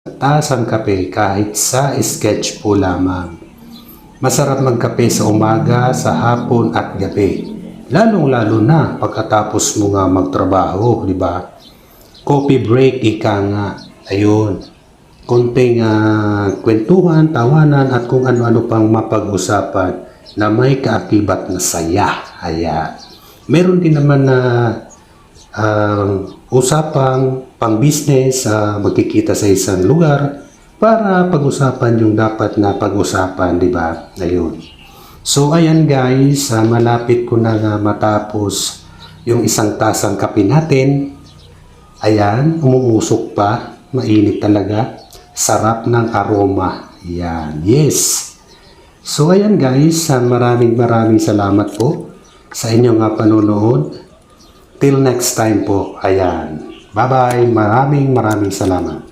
tasang kape kahit sa sketch po lamang. Masarap magkape sa umaga, sa hapon at gabi. Lalong-lalo na pagkatapos mo nga magtrabaho, di ba? Coffee break, ika nga. Ayun. Konting kwentuhan, tawanan at kung ano-ano pang mapag-usapan na may kaakibat na saya. Ayan. Meron din naman na usapang pang-business, magkikita sa isang lugar para pag-usapan yung dapat na pag-usapan, di ba? Ayun. So, ayan guys, malapit ko na matapos yung isang tasang kape natin. Ayan, umuusok pa. Mainit talaga. Sarap ng aroma. Ayan, yes. So, ayan guys, maraming salamat po sa inyong panonood. Till next time po. Ayan. Bye-bye. Maraming salamat.